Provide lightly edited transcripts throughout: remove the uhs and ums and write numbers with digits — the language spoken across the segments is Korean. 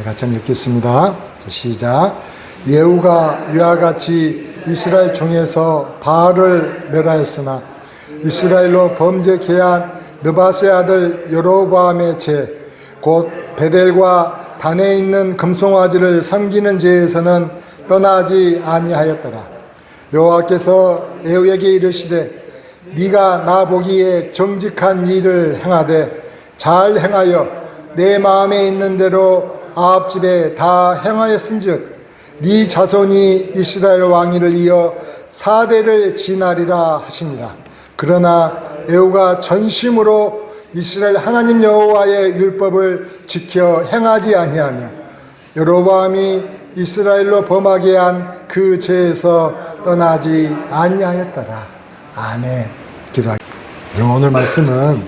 같이 읽겠습니다. 시작. 예후가 이와 같이 이스라엘 중에서 바알을 멸하였으나 이스라엘로 범죄케 한 느바스의 아들 여로보암의 죄 곧 베델과 단에 있는 금송아지를 섬기는 죄에서는 떠나지 아니하였더라. 여호와께서 예후에게 이르시되 네가 나 보기에 정직한 일을 행하되 잘 행하여 내 마음에 있는 대로 아합 집에 다 행하였은즉 네 자손이 이스라엘 왕위를 이어 4대를 지나리라 하시니라. 그러나 예후가 전심으로 이스라엘 하나님 여호와의 율법을 지켜 행하지 아니하며 여로보암이 이스라엘로 범하게 한 그 죄에서 떠나지 아니하였더라. 아멘. 기도하겠습니다. 오늘 말씀은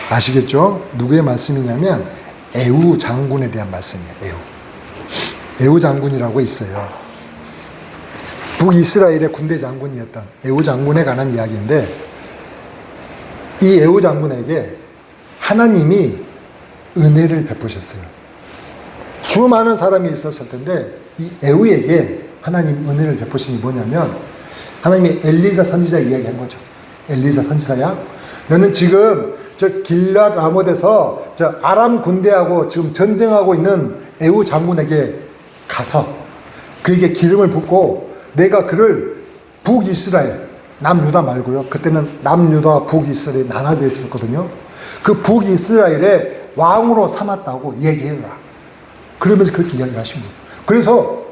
아시겠죠? 누구의 말씀이냐면 에후 장군에 대한 말씀이에요. 에후 장군이라고 있어요. 북이스라엘의 군대 장군이었던 에후 장군에 관한 이야기인데, 이 에후 장군에게 하나님이 은혜를 베푸셨어요. 수많은 사람이 있었을 텐데 이 에후에게 하나님 은혜를 베푸신 게 뭐냐면, 하나님이 엘리사 선지자 이야기한 거죠. 엘리사 선지자야, 너는 지금 저 길랏 라못에서 저 아람 군대하고 지금 전쟁하고 있는 에후 장군에게 가서 그에게 기름을 붓고 내가 그를 북이스라엘, 남유다 말고요. 그때는 남유다와 북이스라엘이 나눠져 있었거든요. 그 북이스라엘의 왕으로 삼았다고 얘기해라. 그러면서 그렇게 이야기를 하신 거예요. 그래서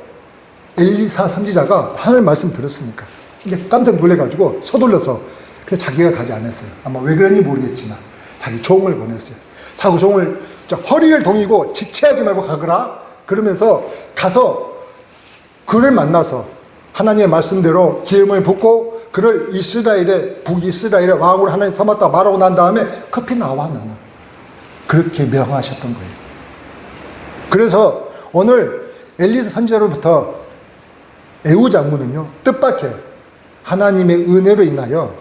엘리사 선지자가 하나님 말씀 들었으니까 이게 깜짝 놀래가지고 서둘러서 그래서 자기가 가지 않았어요. 아마 왜 그런지 모르겠지만 자기 종을 보냈어요. 자기 종을 허리를 동이고 지체하지 말고 가거라. 그러면서 가서 그를 만나서 하나님의 말씀대로 기름을 붓고 그를 이스라엘의 북이스라엘의 왕으로 하나님 삼았다 말하고 난 다음에 커피 나와 나는 그렇게 명하셨던 거예요. 그래서 오늘 엘리사 선지자로부터 에후 장군은요, 뜻밖의 하나님의 은혜로 인하여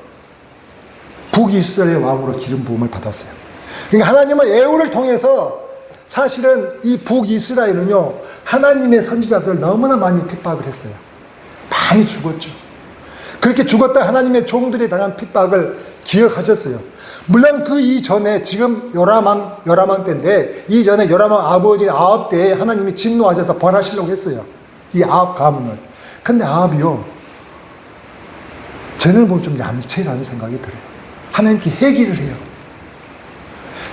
북이스라엘 왕으로 기름 부음을 받았어요. 그러니까 하나님은 에후를 통해서 사실은 이 북이스라엘은요, 하나님의 선지자들 너무나 많이 핍박을 했어요. 많이 죽었죠. 그렇게 죽었다 하나님의 종들에 대한 핍박을 기억하셨어요. 물론 그 이전에 지금 요라만 때인데, 이전에 요라만 아버지 아합 때에 하나님이 진노하셔서 벌하시려고 했어요. 이 아합 가문을. 근데 아합이요, 저는 보면 좀 얌체라는 생각이 들어요. 하나님께 회개를 해요.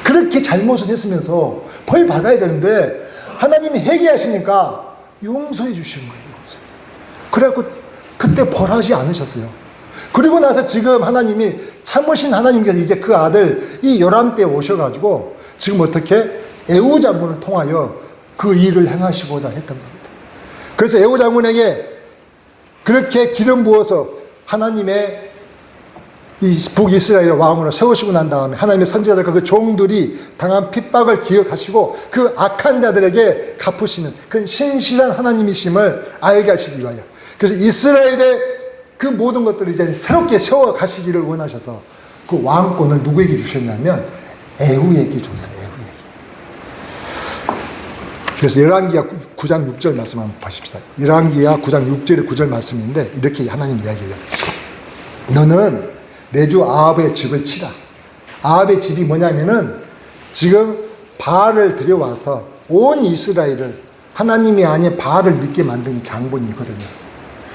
그렇게 잘못을 했으면서 벌 받아야 되는데 하나님이 회개하시니까 용서해 주시는 거예요. 그래갖고 그때 벌하지 않으셨어요. 그리고 나서 지금 하나님이 참으신 하나님께서 이제 그 아들 이 요람 때 오셔가지고 지금 어떻게 에후 장군을 통하여 그 일을 행하시고자 했던 겁니다. 그래서 에후 장군에게 그렇게 기름 부어서 하나님의 이 북이스라엘 왕으로 세우시고 난 다음에 하나님의 선지자들과 그 종들이 당한 핍박을 기억하시고 그 악한 자들에게 갚으시는 그 신실한 하나님이심을 알게 하시기 위하여, 그래서 이스라엘의 그 모든 것들을 이제 새롭게 세워 가시기를 원하셔서 그 왕권을 누구에게 주셨냐면 에후에게 줬어요. 에후에게. 그래서 열왕기하 9장 6절 말씀 한번 보십시다. 열왕기하 9장 6절의 9절 말씀인데 이렇게 하나님 이야기해요. 너는 내 주 아합의 집을 치라. 아합의 집이 뭐냐면은 지금 바알을 들여와서 온 이스라엘을 하나님이 아닌 바알을 믿게 만든 장본이거든요.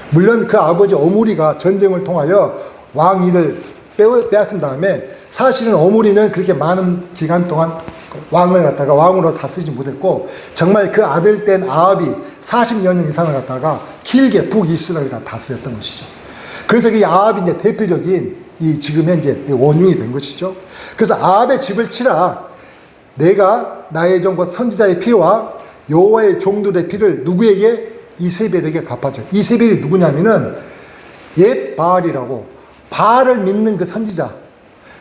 물론 그 아버지 오므리가 전쟁을 통하여 왕위를 빼앗은 다음에 사실은 오므리는 그렇게 많은 기간 동안 왕을 갖다가 왕으로 다스리지 못했고, 정말 그 아들 된 아합이 40년 이상을 갖다가 길게 북이스라엘을 다스렸던 것이죠. 그래서 이 아합이 이제 대표적인 이 지금 현재 원흉이 된 것이죠. 그래서 아합의 집을 치라. 내가 나의 종과 선지자의 피와 여호와의 종들의 피를 누구에게? 이세벨에게 갚아줘. 이세벨이 누구냐면은 옛 바알이라고, 바알을 믿는 그 선지자,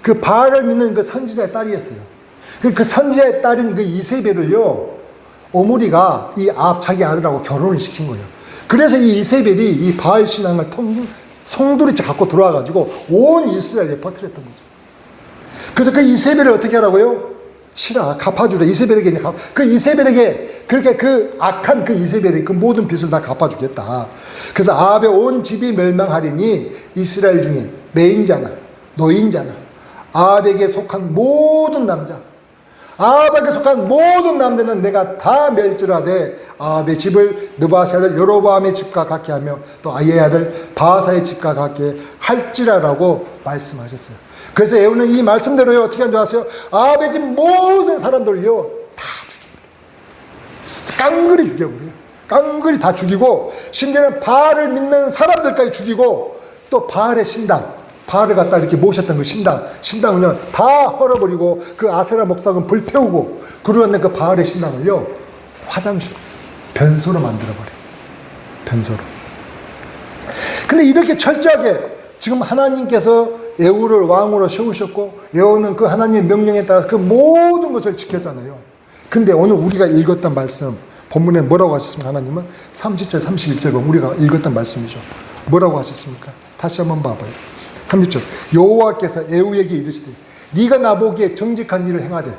그 바알을 믿는 그 선지자의 딸이었어요. 그 선지자의 딸인 그 이세벨을요, 오므리가 이 자기 아들하고 결혼을 시킨 거예요. 그래서 이 이세벨이 이 바알 신앙을 송두리째 갖고 들어와가지고 온 이스라엘에 퍼뜨렸던 거죠. 그래서 그 이세벨을 어떻게 하라고요? 치라, 갚아주라. 이세벨에게, 그 이세벨에게, 그렇게 그 악한 그 이세벨의 그 모든 빚을 다 갚아주겠다. 그래서 아합의 온 집이 멸망하리니 이스라엘 중에 매인자나, 노인자나, 아합에게 속한 모든 남자, 아합에게 속한 모든 남자는 내가 다 멸절하되 아합의 집을 느바스의 아들 여로보암의 집과 같게 하며 또 아이의 아들 바하사의 집과 같게 할지라라고 말씀하셨어요. 그래서 에후는 이 말씀대로요 어떻게 한 줄 아세요? 아합의 집 모든 사람들을요 다 깡그리 죽여버려요. 깡그리 다 죽이고 심지어는 바알을 믿는 사람들까지 죽이고 또 바알의 신당, 바알을 갖다 이렇게 모셨던 그 신당은요 다 헐어버리고 그 아세라 목상은 불태우고 그러는 그 바알의 신당을요 화장실, 변소로 만들어버려요. 변소로. 근데 이렇게 철저하게 지금 하나님께서 에후를 왕으로 세우셨고 에후는 그 하나님의 명령에 따라서 그 모든 것을 지켰잖아요. 근데 오늘 우리가 읽었던 말씀 본문에 뭐라고 하셨습니까? 하나님은 30절 31절 보면 우리가 읽었던 말씀이죠. 뭐라고 하셨습니까? 다시 한번 봐봐요. 30절 여호와께서 에후에게 이르시되 네가 나보기에 정직한 일을 행하되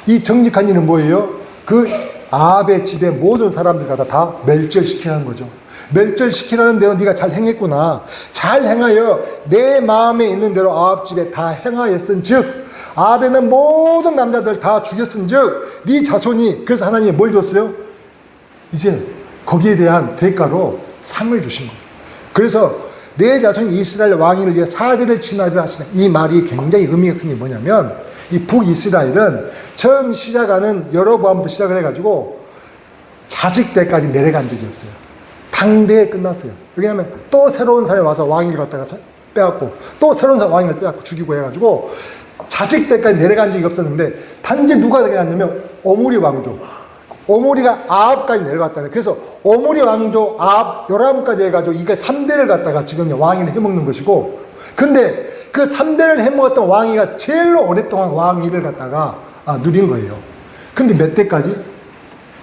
이 정직한 일은 뭐예요? 그 아합의 집의 모든 사람들 갖다 다 멸절시키라는 거죠. 멸절시키라는 대로 네가 잘 행했구나. 잘 행하여 내 마음에 있는 대로 아합 집에 다 행하였은즉 아합에는 모든 남자들 다 죽였은즉 네 자손이 그래서 하나님이 뭘 줬어요? 이제 거기에 대한 대가로 상을 주신 거예요. 그래서 내 자손이 이스라엘 왕위를 위해 4대를 지나리라 하시는 이 말이 굉장히 의미가 큰 게 뭐냐면 이 북이스라엘은 처음 시작하는 여로보암부터 시작을 해가지고 자식 때까지 내려간 적이 없어요. 당대에 끝났어요. 왜냐하면 또 새로운 사람이 와서 왕위를 갖다가 빼앗고 또 새로운 사람 왕위를 빼앗고 죽이고 해가지고 자식 때까지 내려간 적이 없었는데 단지 누가 내려갔냐면 오므리 왕조. 오므리가 아합까지 내려갔잖아요. 그래서 오므리 왕조 아합 요람까지 해가지고 이게 3대를 갖다가 지금 왕위를 해먹는 것이고 근데 그 3대를 해먹었던 왕위가 제일로 오랫동안 왕위를 갖다가 누린 거예요. 근데 몇 대까지?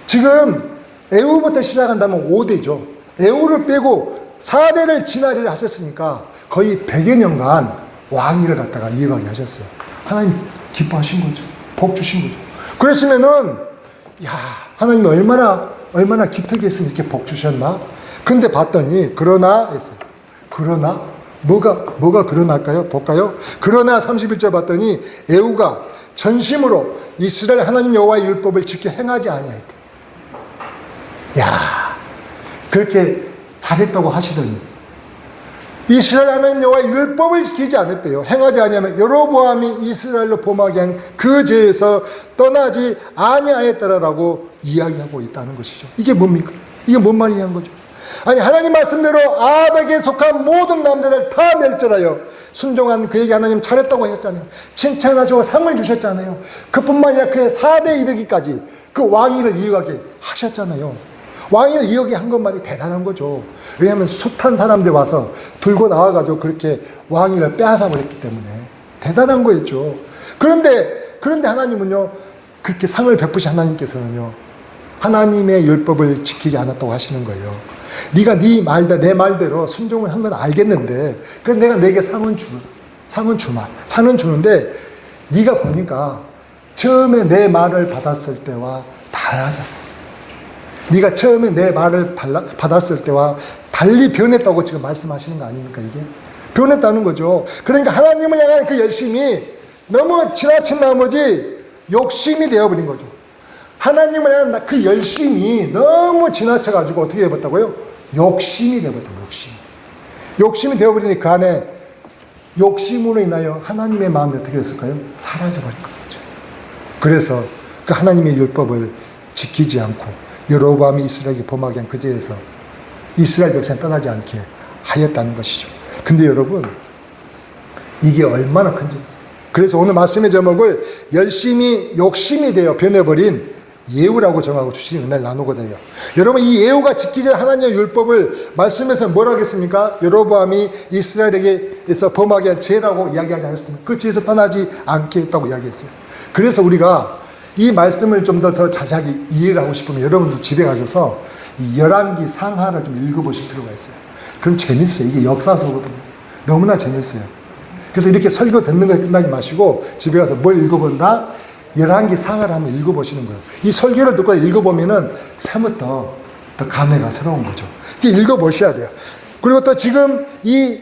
지금 에후부터 시작한다면 5대죠. 에후를 빼고 4대를 지나리를 하셨으니까 거의 100여 년간 왕위를 갖다가 이어가게 하셨어요. 하나님 기뻐하신 거죠. 복 주신 거죠. 그랬으면은 야 하나님이 얼마나 기특히 했으면 이렇게 복 주셨나? 근데 봤더니 그러나 했어요. 그러나 뭐가 그러나일까요? 볼까요? 그러나 31절 봤더니 에후가 전심으로 이스라엘 하나님 여호와의 율법을 지켜 행하지 아니하였다. 야 그렇게 잘했다고 하시더니 이스라엘 하나님 여호와의 율법을 지키지 않았대요. 행하지 아니하면 여로보암이 이스라엘로 범하게 한 그 죄에서 떠나지 아니하였다라고 이야기하고 있다는 것이죠. 이게 뭡니까? 이게 뭔 말이냐는 거죠. 아니 하나님 말씀대로 아합에게 속한 모든 남자를 다 멸절하여 순종한 그에게 하나님 잘했다고 하셨잖아요. 칭찬하시고 상을 주셨잖아요. 그뿐만 아니라 그의 4대 이르기까지 그 왕위를 이어가게 하셨잖아요. 왕위를 이어가게 한 것만이 대단한 거죠. 왜냐하면 숱한 사람들 와서 들고 나와가지고 그렇게 왕위를 빼앗아 버렸기 때문에 대단한 거였죠. 그런데 하나님은요 그렇게 상을 베푸신 하나님께서는요 하나님의 율법을 지키지 않았다고 하시는 거예요. 네가 내 말대로 순종을 한 건 알겠는데 그래서 내가 내게 상은 주는데 네가 보니까 처음에 내 말을 받았을 때와 달라졌어. 네가 처음에 내 말을 받았을 때와 달리 변했다고 지금 말씀하시는 거 아닙니까? 이게 변했다는 거죠. 그러니까 하나님을 향한 그 열심이 너무 지나친 나머지 욕심이 되어버린 거죠. 하나님을 향한 그 열심이 너무 지나쳐가지고 어떻게 되었다고요? 욕심이 되어버렸다. 욕심이 되어버리니 그 안에 욕심으로 인하여 하나님의 마음이 어떻게 됐을까요? 사라져버린 거죠. 그래서 그 하나님의 율법을 지키지 않고 여로보암이 이스라엘에게 범하게 한 그 죄에서 이스라엘 백성이 떠나지 않게 하였다는 것이죠. 근데 여러분 이게 얼마나 큰지. 그래서 오늘 말씀의 제목을 욕심이 되어 변해버린 예후라고 정하고 주신 은혜를 나누고자 해요. 여러분 이 예후가 지키지 않은 하나님의 율법을 말씀에서 뭐라고 하겠습니까? 여로보암이 이스라엘에게서 범하게 한 죄라고 이야기하지 않았습니까? 그 죄에서 떠나지 않게 했다고 이야기했어요. 그래서 우리가 이 말씀을 좀 더 자세하게 이해를 하고 싶으면 여러분도 집에 가셔서 이 열왕기 상하를 좀 읽어보실 필요가 있어요. 그럼 재밌어요. 이게 역사서거든요. 너무나 재밌어요. 그래서 이렇게 설교 듣는 거에 끝나지 마시고 집에 가서 뭘 읽어본다? 열왕기상을 한번 읽어보시는 거예요. 이 설교를 듣고 읽어보면은 새부터 더 감회가 새로운 거죠. 읽어보셔야 돼요. 그리고 또 지금 이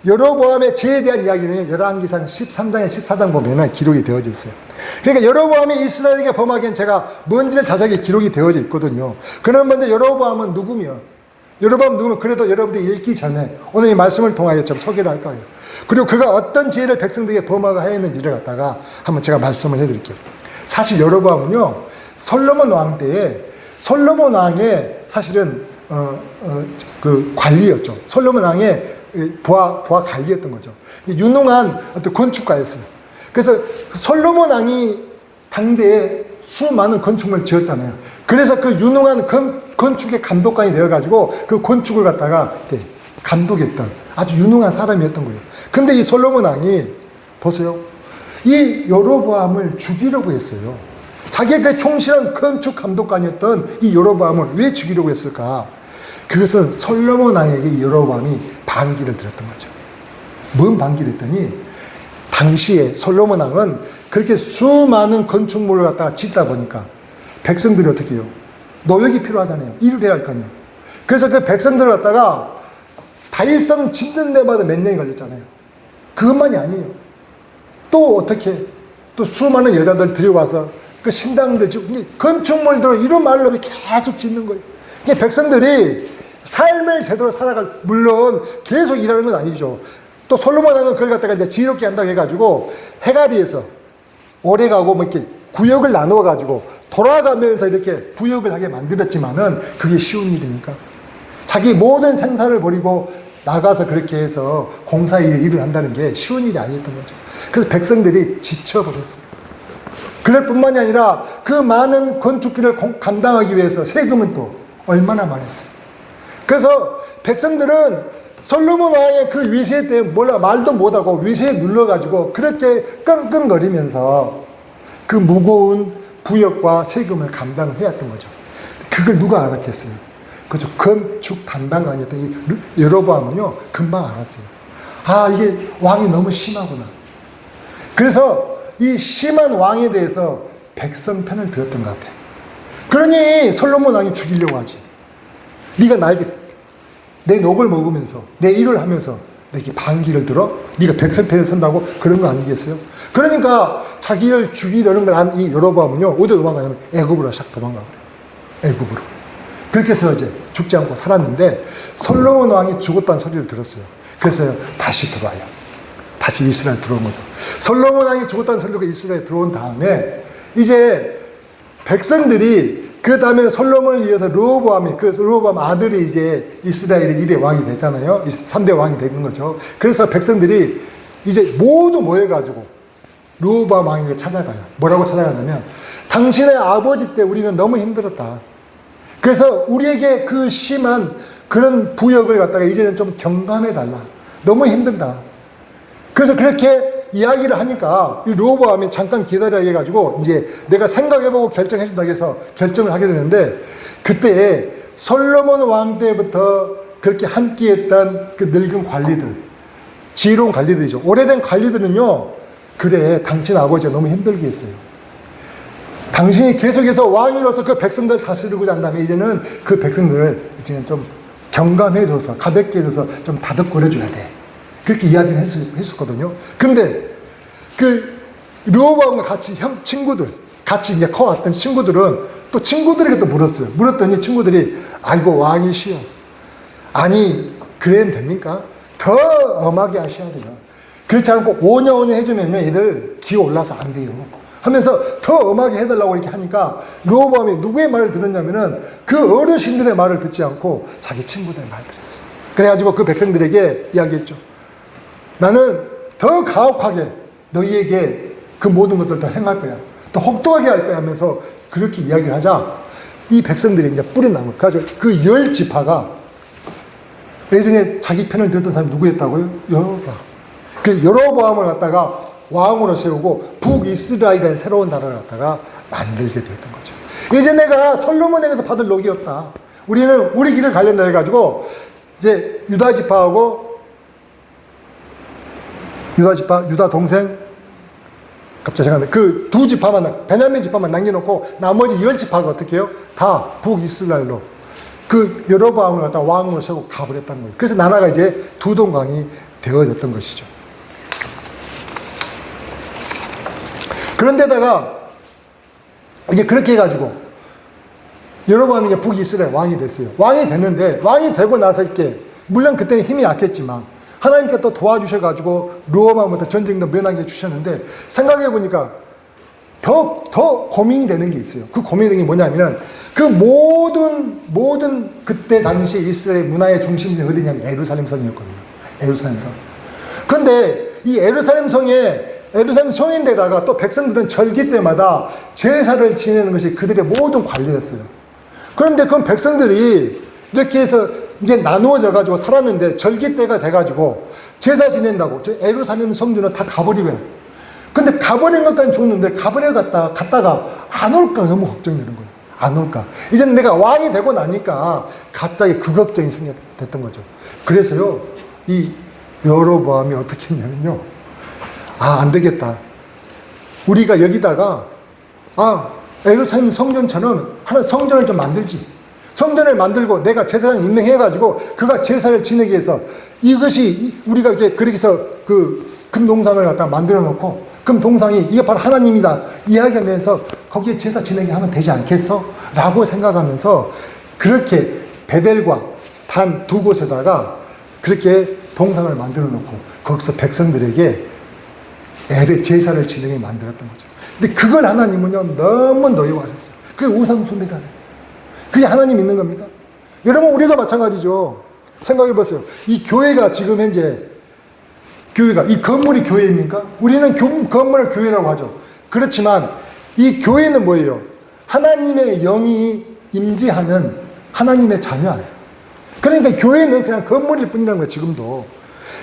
여로보암의 죄에 대한 이야기는 열왕기상 13장에 14장 보면은 기록이 되어져 있어요. 그러니까 여로보암이 이스라엘에게 범하기엔 제가 뭔지는 자세하게 기록이 되어져 있거든요. 그럼 먼저 여로보암은 누구며? 여로보암 누구면 그래도 여러분들이 읽기 전에 오늘 이 말씀을 통하여 좀 소개를 할 거예요. 그리고 그가 어떤 죄를 백성들에게 범하고 하였는지를 갖다가 한번 제가 말씀을 해드릴게요. 사실 여로보암은요, 솔로몬 왕 때에 솔로몬 왕의 사실은 그 관리였죠. 솔로몬 왕의 부하 관리였던 거죠. 유능한 어떤 건축가였어요. 그래서 솔로몬 왕이 당대에 수많은 건축물을 지었잖아요. 그래서 그 유능한 건축의 감독관이 되어가지고 그 건축을 갖다가 감독했던 아주 유능한 사람이었던 거예요. 근데 이 솔로몬 왕이 보세요. 이 여로보암을 죽이려고 했어요. 자기의 그 충실한 건축 감독관이었던 이 여로보암을 왜 죽이려고 했을까? 그것은 솔로몬 왕에게 이 여로보암이 반기를 들었던 거죠. 뭔 반기를 했더니 당시에 솔로몬 왕은 그렇게 수많은 건축물을 갖다가 짓다 보니까 백성들이 어떻게 해요? 노역이 필요하잖아요. 일을 해야 할 거 아니에요. 그래서 그 백성들을 갖다가 다윗성 짓는 데마다 몇 년이 걸렸잖아요. 그것만이 아니에요. 또 어떻게 또 수많은 여자들 들여와서 그 신당들 짓고 건축물들을 이런 말로 계속 짓는 거예요. 그러니까 백성들이 삶을 제대로 살아갈, 물론 계속 일하는 건 아니죠. 또 솔로몬 왕은 그걸 갖다가 이제 지혜롭게 한다고 해가지고 해가리에서 오래 가고 뭐 이렇게 구역을 나누어 가지고 돌아가면서 이렇게 구역을 하게 만들었지만은 그게 쉬운 일입니까? 자기 모든 생사를 버리고 나가서 그렇게 해서 공사의 일을 한다는 게 쉬운 일이 아니었던 거죠. 그래서 백성들이 지쳐버렸어요. 그럴 뿐만이 아니라 그 많은 건축비를 감당하기 위해서 세금은 또 얼마나 많았어요. 그래서 백성들은 솔로몬 왕의 그 위세 때문에 몰라 말도 못하고 위세에 눌러가지고 그렇게 끙끙거리면서 그 무거운 부역과 세금을 감당해야 했던 거죠. 그걸 누가 알았겠어요? 그죠. 건축 담당관이었던 이 여로보암은요, 금방 알았어요. 아, 이게 왕이 너무 심하구나. 그래서 이 심한 왕에 대해서 백성 편을 들었던 것 같아요. 그러니 솔로몬 왕이 죽이려고 하지. 네가 나에게 내 녹을 먹으면서 내 일을 하면서 내게 반기를 들어? 네가 백성 편에 선다고? 그런 거 아니겠어요? 그러니까 자기를 죽이려는 걸 한 이 여로보암은요, 어디 도망가냐면 애굽으로 샥 도망가 버려요. 애굽으로. 그렇게 해서 이제 죽지 않고 살았는데 솔로몬 왕이 죽었다는 소리를 들었어요. 그래서 다시 들어와요. 다시 이스라엘 들어온 거죠. 솔로몬 왕이 죽었다는 소리가 이스라엘 들어온 다음에 이제 백성들이 그 다음에 솔로몬을 위해서 르호보암이, 그 르호보암 아들이 이제 이스라엘의 1대 왕이 됐잖아요. 3대 왕이 된 거죠. 그래서 백성들이 이제 모두 모여가지고 르호보암 왕에게 찾아가요. 뭐라고 찾아가냐면 당신의 아버지 때 우리는 너무 힘들었다. 그래서 우리에게 그 심한 그런 부역을 갖다가 이제는 좀 경감해달라. 너무 힘든다. 그래서 그렇게 이야기를 하니까 이 르호보암이 잠깐 기다려 해가지고 이제 내가 생각해보고 결정해준다고 해서 결정을 하게 되는데 그때 솔로몬 왕 때부터 그렇게 함께했던 그 늙은 관리들, 지혜로운 관리들이죠. 오래된 관리들은요, 그래, 당신 아버지가 너무 힘들게 했어요. 당신이 계속해서 왕으로서 그 백성들을 다스리고자 한다면 이제는 그 백성들을 이제는 좀 경감해줘서 가볍게 해줘서 좀 다독거려줘야 돼. 그렇게 이야기를 했었거든요. 근데 그 르호보암과 같이 친구들, 같이 이제 커왔던 친구들은 또 친구들에게 또 물었어요. 물었더니 친구들이 아이고 왕이시여. 아니 그래야 됩니까? 더 엄하게 하셔야 돼요. 그렇지 않고 오냐 해주면 얘들 기어 올라서 안 돼요. 하면서 더 엄하게 해달라고 이렇게 하니까 르호보암이 누구의 말을 들었냐면은 그 어르신들의 말을 듣지 않고 자기 친구들의 말을 들었어요. 그래가지고 그 백성들에게 이야기했죠. 나는 더 가혹하게 너희에게 그 모든 것들을 다 행할 거야. 더 혹독하게 할 거야 하면서 그렇게 이야기를 하자 이 백성들이 이제 뿌리 난 거예요. 그래서 그 10지파가 예전에 자기 편을 들었던 사람이 누구였다고요? 여로보암. 그 여로보암을 갖다가 왕으로 세우고 북이스라엘이라는 새로운 나라를 갖다가 만들게 되었던 거죠. 이제 내가 솔로몬에게서 받을 녹이 없다. 우리는 우리 길을 가려다 해가지고 이제 유다 지파하고 유다 지파, 유다 동생 갑자기 생각나. 그 두 지파만, 베냐민 지파만 남겨놓고 나머지 10지파가 어떻게 해요? 다 북이스라엘로 그 여로보암을 갖다 왕으로 세우고 가버렸다는 거예요. 그래서 나라가 이제 두 동강이 되어졌던 것이죠. 그런데다가 이제 그렇게 해가지고 여로보암이 이제 북이스라엘 왕이 됐어요. 왕이 됐는데 왕이 되고 나서 이렇게 물론 그때는 힘이 약했지만 하나님께 또 도와주셔가지고 르호보암부터 전쟁도 면하게 주셨는데 생각해 보니까 더 고민이 되는 게 있어요. 그 고민이 되는 게 뭐냐면은 그 모든 그때 당시 이스라엘 문화의 중심지는 어디냐면 예루살렘 성이었거든요. 예루살렘 성. 그런데 이 예루살렘 성인데다가 또 백성들은 절기 때마다 제사를 지내는 것이 그들의 모든 관리였어요. 그런데 그 백성들이 이렇게 해서 이제 나누어져 가지고 살았는데 절기 때가 돼 가지고 제사 지낸다고 저 예루살렘 성전은 다 가버리고요. 근데 가버린 것까지는 좋았는데 갔다가 안 올까 너무 걱정이 되는 거예요. 안 올까. 이제는 내가 왕이 되고 나니까 갑자기 그 걱정이 생겼던 거죠. 그래서요, 이 여로보암이 어떻게 했냐면요. 안 되겠다. 우리가 여기다가, 예루살렘 성전처럼 하나 성전을 좀 만들지. 성전을 만들고 내가 제사장 임명해가지고 그가 제사를 지내기 위해서 이것이 우리가 이렇게 그렇게 해서 그 금동상을 갖다 만들어 놓고 금동상이 이게 바로 하나님이다 이야기하면서 거기에 제사 지내게 하면 되지 않겠어? 라고 생각하면서 그렇게 베델과 단 두 곳에다가 그렇게 동상을 만들어 놓고 거기서 백성들에게 제사를 지내게 만들었던 거죠. 근데 그걸 하나님은요 너무 노여워하셨어요. 그게 우상 숭배잖아요. 그게 하나님 있는 겁니까? 여러분 우리도 마찬가지죠. 생각해 보세요. 이 교회가 지금 현재 이 건물이 교회입니까? 우리는 건물을 교회라고 하죠. 그렇지만 이 교회는 뭐예요? 하나님의 영이 임재하는 하나님의 자녀예요. 그러니까 교회는 그냥 건물일 뿐이라는 거예요. 지금도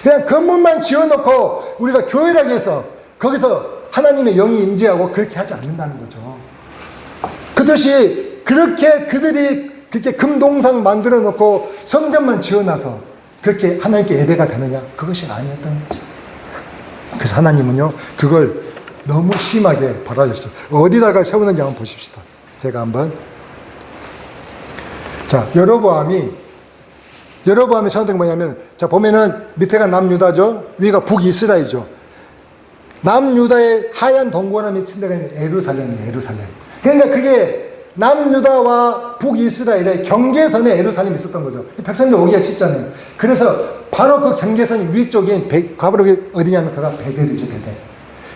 그냥 건물만 지어놓고 우리가 교회라고 해서 거기서 하나님의 영이 임재하고 그렇게 하지 않는다는 거죠. 그것이 그들이 그렇게 금동상 만들어 놓고 성전만 지어놔서 그렇게 하나님께 예배가 되느냐? 그것이 아니었던 거죠. 그래서 하나님은요, 그걸 너무 심하게 벌하셨어요. 어디다가 세우는지 한번 보십시다. 제가 한번. 자, 여로보암이 세웠던 게 뭐냐면, 자, 보면은 밑에가 남유다죠? 위가 북이스라엘이죠. 남유다의 하얀 동고나 미친 데가 있는 예루살렘이에요, 예루살렘. 그러니까 그게 남유다와 북이스라엘의 경계선에 예루살렘이 있었던 거죠. 백성들 오기가 쉽잖아요. 그래서 바로 그 경계선 위쪽인 바로 어디냐면 그가 베델이죠, 베델.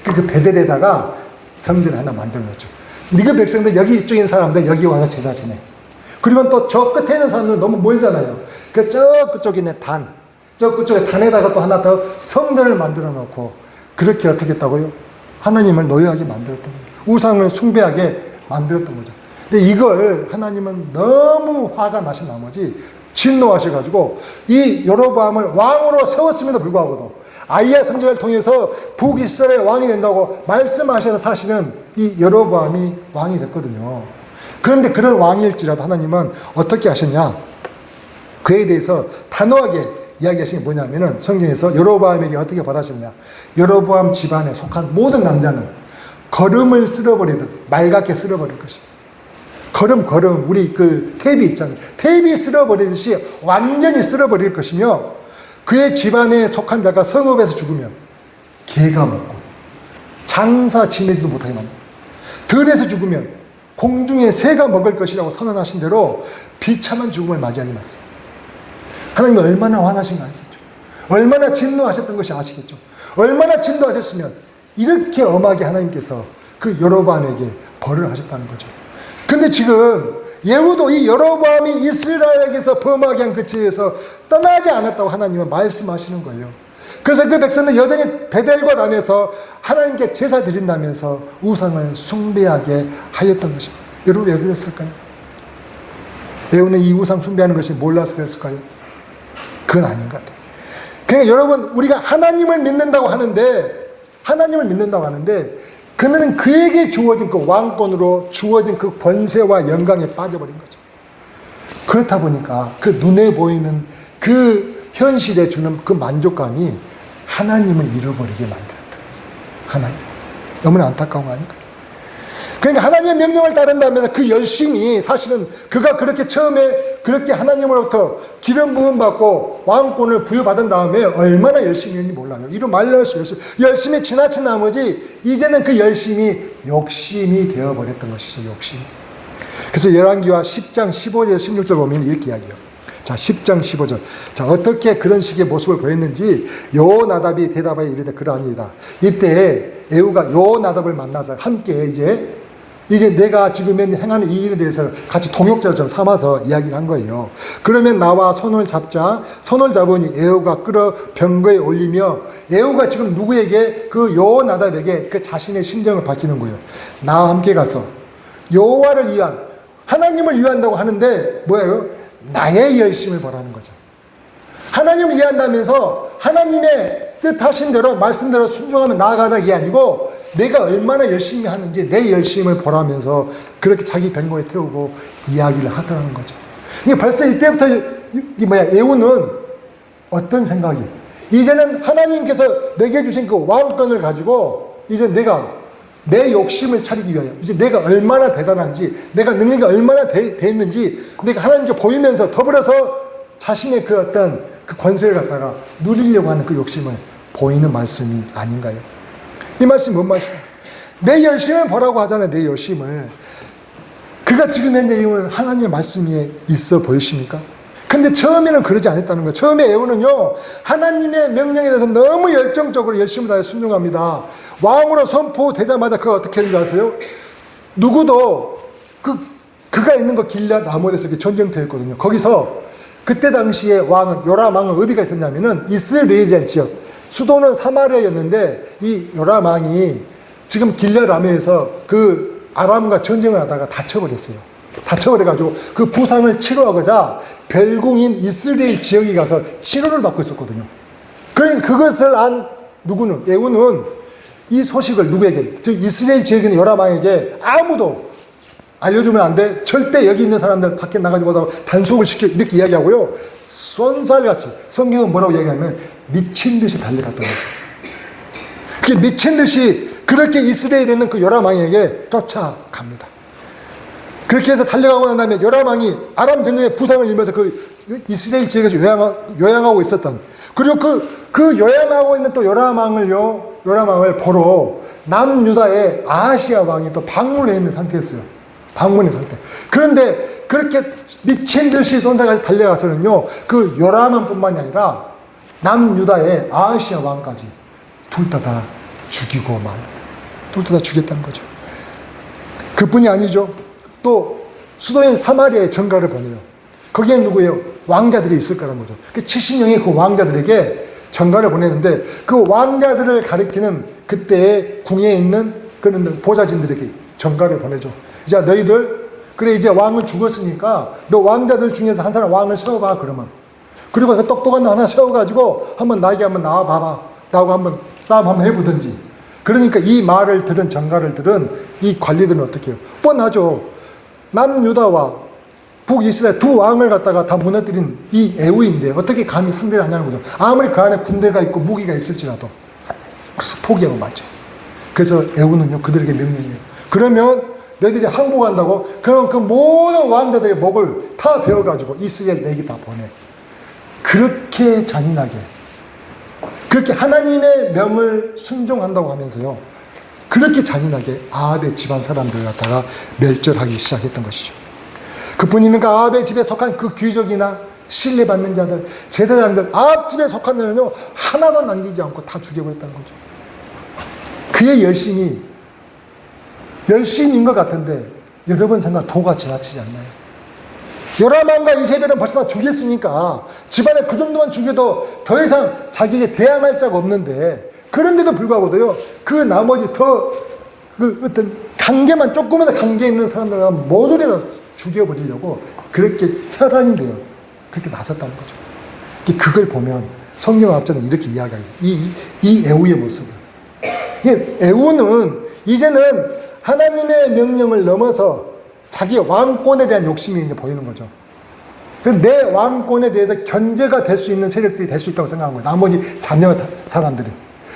그 베델에다가 성전을 하나 만들어 놨죠. 그 백성들 여기 이쪽에 있는 사람들 여기 와서 제사 지내. 그리고 또 저 끝에 있는 사람들은 너무 멀잖아요. 그 저 끝쪽에 있는 저 끝쪽에 단에다가 또 하나 더 성전을 만들어 놓고 그렇게 어떻게 했다고요? 하나님을 노예하게 만들었던 거예요. 우상을 숭배하게 만들었던 거죠. 근데 이걸 하나님은 너무 화가 나신 나머지 진노하셔가지고 이 여로보암을 왕으로 세웠음에도 불구하고도 아이야 선지자를 통해서 북이스라엘 왕이 된다고 말씀하셔서 사실은 이 여로보암이 왕이 됐거든요. 그런데 그런 왕일지라도 하나님은 어떻게 하셨냐? 그에 대해서 단호하게 이야기하신 게 뭐냐면은 성경에서 여로보암에게 어떻게 벌하셨냐? 여로보암 집안에 속한 모든 남자는 걸음을 쓸어버리듯 맑게 쓸어버릴 것입니다. 걸음 우리 그 퇴비 있잖아요. 퇴비 쓸어버리듯이 완전히 쓸어버릴 것이며 그의 집안에 속한 자가 성읍에서 죽으면 개가 먹고 장사 지내지도 못하게 만듭니다. 들에서 죽으면 공중에 새가 먹을 것이라고 선언하신 대로 비참한 죽음을 맞이하게 맞습니다. 하나님은 얼마나 화나신가 아시겠죠? 얼마나 진노하셨던 것이 아시겠죠? 얼마나 진노하셨으면 이렇게 엄하게 하나님께서 그 여로보암에게 벌을 하셨다는 거죠. 근데 지금 예후도 이 여로보암이 이스라엘에게서 범하게 한 그 죄에서 떠나지 않았다고 하나님은 말씀하시는 거예요. 그래서 그 백성은 여전히 베델과 단에서 하나님께 제사 드린다면서 우상을 숭배하게 하였던 것입니다. 여러분 왜 그랬을까요? 예후는 이 우상 숭배하는 것이 몰라서 그랬을까요? 그건 아닌 것 같아요. 그러니까 여러분 우리가 하나님을 믿는다고 하는데 그는 그에게 주어진 그 왕권으로 주어진 그 권세와 영광에 빠져버린 거죠. 그렇다 보니까 그 눈에 보이는 그 현실에 주는 그 만족감이 하나님을 잃어버리게 만들었다. 하나님. 너무나 안타까운 거 아닐까요? 그러니까 하나님의 명령을 따른다면 그 열심이 사실은 그가 그렇게 처음에 그렇게 하나님으로부터 기름 부음 받고 왕권을 부여받은 다음에 얼마나 열심히 했는지 몰라요. 이루 말려서 열심히 지나친 나머지 이제는 그 열심이 욕심이 되어버렸던 것이죠. 욕심이. 그래서 열왕기와 10장 15절 16절 보면 이렇게 이야기해요. 자, 10장 15절. 자, 어떻게 그런 식의 모습을 보였는지 요나답이 대답하여 이르되 그러합니다. 이때 에후가 요나답을 만나서 함께 이제 내가 지금 행하는 이 일에 대해서 같이 동역자처럼 삼아서 이야기를 한 거예요. 그러면 나와 손을 잡자. 손을 잡으니 에후가 끌어 병거에 올리며 에후가 지금 누구에게 그 요나답에게 그 자신의 심정을 밝히는 거예요. 나와 함께 가서 여호와를 위한 하나님을 위한다고 하는데 뭐예요? 나의 열심을 보라는 거죠. 하나님을 위한다면서 하나님의 뜻하신 대로 말씀대로 순종하며 나아가자 이게 아니고 내가 얼마나 열심히 하는지 내 열심을 보라면서 그렇게 자기 병거에 태우고 이야기를 하더라는 거죠. 이게 벌써 이때부터 에후는 어떤 생각이? 이제는 하나님께서 내게 주신 그 왕권을 가지고 이제 내가 내 욕심을 차리기 위하여 이제 내가 얼마나 대단한지 내가 능력이 얼마나 됐는지 내가 하나님께 보이면서 더불어서 자신의 그 어떤 그 권세를 갖다가 누리려고 하는 그 욕심을 보이는 말씀이 아닌가요? 이 말씀이 뭔 말씀이에요? 내 열심을 보라고 하잖아요. 내 열심을. 그가 지금 한 내용은 하나님의 말씀에 있어 보이십니까? 근데 처음에는 그러지 않았다는 거예요. 처음에 에후는요 하나님의 명령에 대해서 너무 열정적으로 열심을 다해 순종합니다. 왕으로 선포되자마자 그가 어떻게 했는지 아세요? 누구도 그가 있는 거 길앗 라모데서 전쟁터였거든요. 거기서 그때 당시에 왕은 요람 왕은 어디가 있었냐면은 이스라엘이라는 지역, 수도는 사마리아였는데 이 요람 왕이 지금 길앗 라모에서 그 아람과 전쟁을 하다가 다쳐버렸어요. 다쳐버려가지고 그 부상을 치료하고자 벨궁인 이스라엘 지역에 가서 치료를 받고 있었거든요. 그러니까 그것을 안 누구는 에후는 이 소식을 누구에게, 즉 이스라엘 지역에 있는 요람 왕에게 아무도 알려주면 안 돼. 절대 여기 있는 사람들 밖에 나가지 못하고 단속을 시켜 이렇게 이야기하고요. 쏜살같이 성경은 뭐라고 이야기하면 미친 듯이 달려갔던 거죠. 그게 미친 듯이 그렇게 이스라엘에 있는 그 요람 왕에게 쫓아갑니다. 그렇게 해서 달려가고 난 다음에 요람 왕이 아람 전쟁에 부상을 입으면서 그 이스라엘 지역에서 요양하고 있었던, 그리고 그 요양하고 있는 또 요람 왕을 보러 남유다의 아하시아 왕이 또 방문해 있는 상태였어요. 방문의 상태. 그런데 그렇게 미친 듯이 손사까지 달려가서는요, 그 요람왕 뿐만이 아니라 남유다의 아하시아 왕까지 둘 다 죽이고 둘 다 죽였다는 거죠. 그뿐이 아니죠. 또 수도인 사마리아에 전가를 보내요. 거기엔 누구예요? 왕자들이 있을 거라는 거죠. 그 70명의 그 왕자들에게 전가를 보내는데 그 왕자들을 가리키는 그때의 궁에 있는 그런 보좌진들에게 전가를 보내죠. 자, 너희들 그래 이제 왕은 죽었으니까 너 왕자들 중에서 한 사람 왕을 세워봐 그러면. 그리고 그 똑똑한 너 하나 세워가지고 한번 나에게 한번 나와봐봐 라고 한번 싸움 한번 해보든지. 그러니까 이 말을 들은 전가를 들은 이 관리들은 어떻게 해요? 뻔하죠. 남유다와 북이스라엘 두 왕을 갖다가 다 무너뜨린 이 에후인데 어떻게 감히 상대를 하냐는 거죠. 아무리 그 안에 군대가 있고 무기가 있을지라도. 그래서 포기하고 맞죠. 그래서 에후는요 그들에게 명령해요. 그러면 너희들이 항복한다고 그럼 그 모든 왕자들의 목을 다 베어가지고 이스라엘 내게 다 보내. 그렇게 잔인하게 그렇게 하나님의 명을 순종한다고 하면서요 그렇게 잔인하게 아합의 집안 사람들을 갖다가 멸절하기 시작했던 것이죠. 그뿐입니까? 아합의 집에 속한 그 귀족이나 신뢰받는 자들, 제사장들, 아합 집에 속한 자는요 하나도 남기지 않고 다 죽여버렸다는 거죠. 그의 열심인 것 같은데 여러분 생각 도가 지나치지 않나요? 요람왕과 이세벨은 벌써 다 죽였으니까 집안에 그 정도만 죽여도 더 이상 자기에게 대항할 자가 없는데 그런데도 불구하고도요 그 나머지 그 어떤 관계만 조금이라도 관계 있는 사람들을 모조리 다 죽여버리려고 그렇게 혈안이 돼요. 그렇게 나섰다는 거죠. 그걸 보면 성경 앞전에 이렇게 이야기해요. 이 에후의 모습을. 에후는 이제는 하나님의 명령을 넘어서 자기 왕권에 대한 욕심이 이제 보이는 거죠. 내 왕권에 대해서 견제가 될 수 있는 세력들이 될 수 있다고 생각한 거예요. 나머지 자녀 사람들이.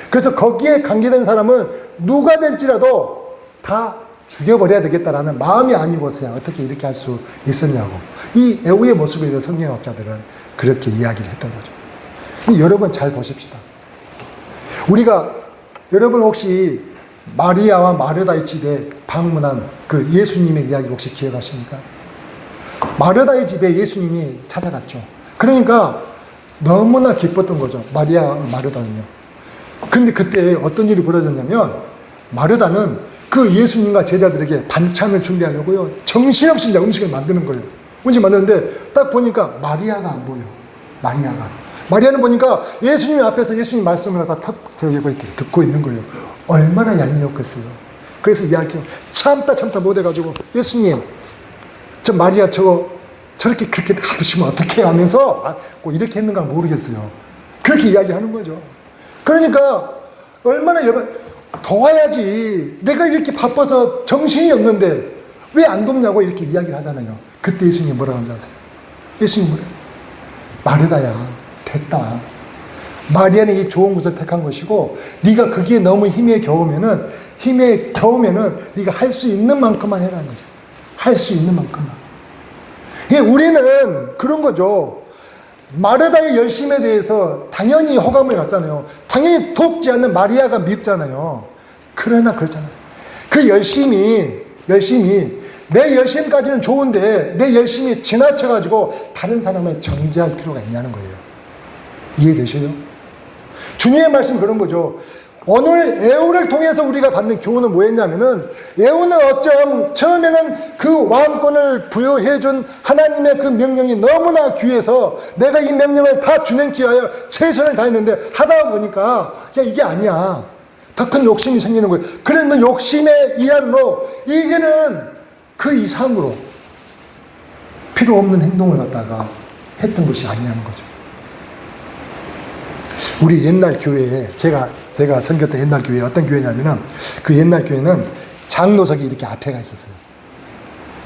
그래서 거기에 관계된 사람은 누가 될지라도 다 죽여버려야 되겠다라는 마음이 아니고서야 어떻게 이렇게 할 수 있었냐고. 이 애우의 모습에 대해서 성경학자들은 그렇게 이야기를 했던 거죠. 여러분 잘 보십시다. 여러분 혹시 마리아와 마르다의 집에 방문한 그 예수님의 이야기 혹시 기억하십니까? 마르다의 집에 예수님이 찾아갔죠. 그러니까 너무나 기뻤던 거죠. 마르다는요. 근데 그때 어떤 일이 벌어졌냐면 마르다는 그 예수님과 제자들에게 반찬을 준비하려고요. 정신없이 이제 음식을 만드는 거예요. 음식 만드는데 딱 보니까 마리아가 안 보여. 마리아는 보니까 예수님 앞에서 예수님 말씀을 다 탁 이렇게 듣고 있는 거예요. 얼마나 얄미웠겠어요. 그래서 이야기해요. 참다 못해가지고 예수님 저 마리아 저렇게 그렇게 가두시면 어떡해 하면서 꼭 이렇게 했는가 모르겠어요. 그렇게 이야기하는 거죠. 그러니까 얼마나 도와야지. 내가 이렇게 바빠서 정신이 없는데 왜 안 돕냐고 이렇게 이야기를 하잖아요. 그때 예수님이 뭐라고 하는지 아세요? 예수님이 뭐래요? 마르다야, 됐다. 마리아는 이 좋은 것을 택한 것이고 네가 거기에 너무 힘에 겨우면은 네가 할 수 있는 만큼만 해라는 거죠. 할 수 있는 만큼만. 우리는 그런 거죠. 마르다의 열심에 대해서 당연히 호감을 갖잖아요. 당연히 돕지 않는 마리아가 밉잖아요. 그러나 그렇잖아요. 그 열심이 내 열심까지는 좋은데 내 열심이 지나쳐가지고 다른 사람을 정죄할 필요가 있냐는 거예요. 이해되셔요? 주님의 말씀은 그런 거죠. 오늘 애우를 통해서 우리가 받는 교훈은 뭐였냐면은 애우는 처음에는 그 왕권을 부여해준 하나님의 그 명령이 너무나 귀해서 내가 이 명령을 다 준행케 하여 최선을 다했는데 하다 보니까 이게 아니야. 더 큰 욕심이 생기는 거예요. 그러면 욕심의 일환으로 이제는 그 이상으로 필요 없는 행동을 갖다가 했던 것이 아니냐는 거죠. 우리 옛날 교회에 제가 섬겼던 옛날 교회 어떤 교회냐면은 그 옛날 교회는 장로석이 이렇게 앞에가 있었어요.